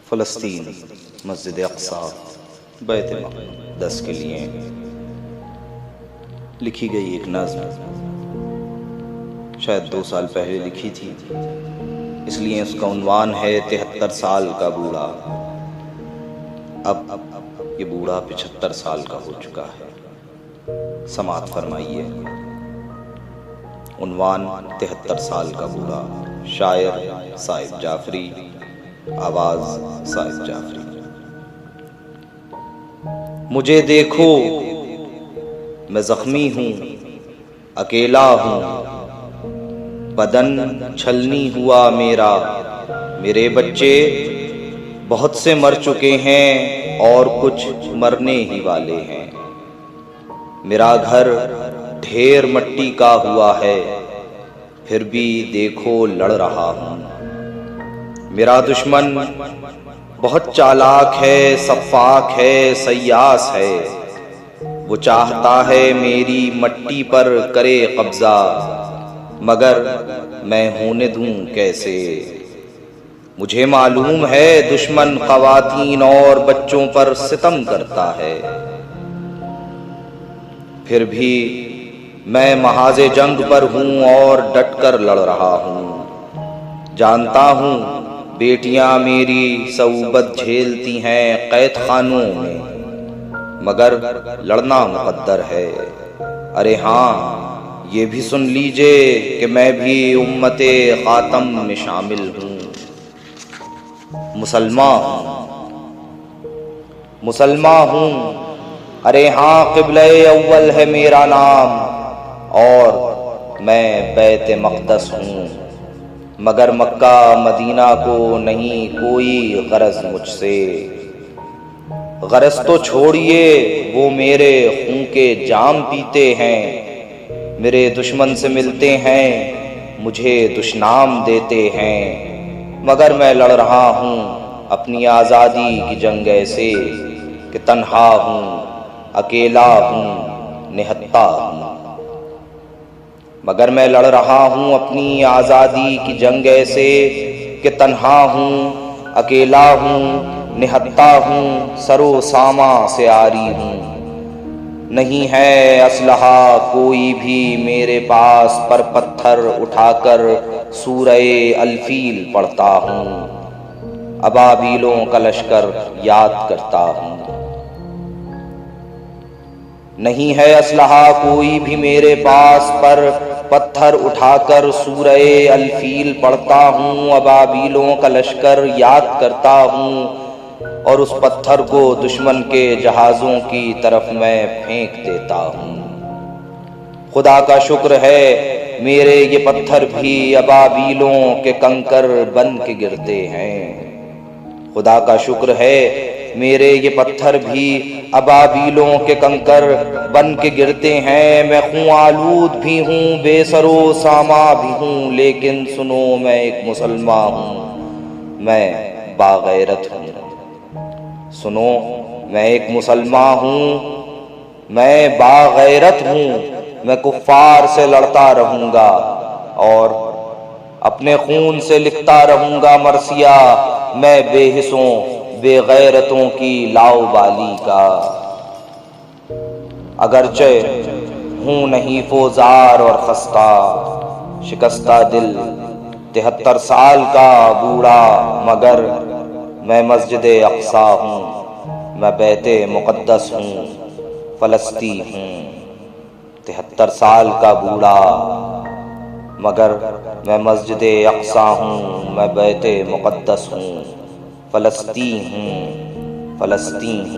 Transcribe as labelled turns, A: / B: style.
A: فلسطین، مسجد اقصیٰ، بیت مقدس کے لیے لکھی گئی ایک نظم، شاید 2 سال پہلے لکھی تھی، اس لیے اس کا عنوان ہے 73 سال کا بوڑھا۔ اب یہ بوڑھا 75 سال کا ہو چکا ہے۔ سماعت فرمائیے۔ عنوان 73 سال کا بوڑھا، شاعر صائب جعفری، آواز صائب جعفری۔ مجھے دیکھو میں زخمی ہوں، اکیلا ہوں، بدن چھلنی ہوا میرا، میرے بچے بہت سے مر چکے ہیں اور کچھ مرنے ہی والے ہیں، میرا گھر ڈھیر مٹی کا ہوا ہے، پھر بھی دیکھو لڑ رہا ہوں، میرا دشمن بہت چالاک ہے، سفاک ہے، سیاس ہے، وہ چاہتا ہے میری مٹی پر کرے قبضہ، مگر میں ہونے دوں کیسے؟ مجھے معلوم ہے دشمن خواتین اور بچوں پر ستم کرتا ہے، پھر بھی میں محاذ جنگ پر ہوں اور ڈٹ کر لڑ رہا ہوں، جانتا ہوں بیٹیاں میری صعوبت جھیلتی ہیں قید خانوں میں، مگر لڑنا مقدر ہے۔ ارے ہاں یہ بھی سن لیجئے کہ میں بھی امت خاتم میں شامل ہوں، مسلمان ہوں، ارے ہاں قبلہ اول ہے میرا نام، اور میں بیت مقدس ہوں، مگر مکہ مدینہ کو نہیں کوئی غرض مجھ سے، غرض تو چھوڑیے وہ میرے خون کے جام پیتے ہیں، میرے دشمن سے ملتے ہیں مجھے دشنام دیتے ہیں، مگر میں لڑ رہا ہوں اپنی آزادی کی جنگ ایسے کہ تنہا ہوں، اکیلا ہوں، نہتا ہوں، مگر میں لڑ رہا ہوں اپنی آزادی کی جنگ ایسے کہ تنہا ہوں، اکیلا ہوں، نہتا ہوں، سر و ساما سے عاری ہوں، نہیں ہے اسلحہ کوئی بھی میرے پاس، پر پتھر اٹھا کر سورہ الفیل پڑھتا ہوں، ابابیلوں کا لشکر یاد کرتا ہوں، نہیں ہے اسلحہ کوئی بھی میرے پاس، پر پتھر اٹھا کر سورہ الفیل پڑھتا ہوں، ابابیلوں کا لشکر یاد کرتا ہوں، اور اس پتھر کو دشمن کے جہازوں کی طرف میں پھینک دیتا ہوں۔ خدا کا شکر ہے میرے یہ پتھر بھی ابابیلوں کے کنکر بن کے گرتے ہیں، خدا کا شکر ہے میرے یہ پتھر بھی ابابیلوں کے کنکر بن کے گرتے ہیں، میں خون آلود بھی ہوں، بے سر و ساما بھی ہوں، لیکن سنو میں ایک مسلمان ہوں، میں باغیرت ہوں، سنو میں ایک مسلمان ہوں، میں باغیرت ہوں، میں کفار سے لڑتا رہوں گا اور اپنے خون سے لکھتا رہوں گا مرثیہ، میں بے حسوں بے غیرتوں کی لاؤ بالی کا، اگرچہ ہوں نہیں فوزار اور خستہ، شکستہ دل 73 سال کا بوڑھا، مگر میں مسجد اقصیٰ ہوں، میں بیت مقدس ہوں، فلسطین ہوں، 73 سال کا بوڑھا، مگر میں مسجد اقصیٰ ہوں، میں بیت مقدس ہوں، فلسطین ہوں، فلسطین ہوں۔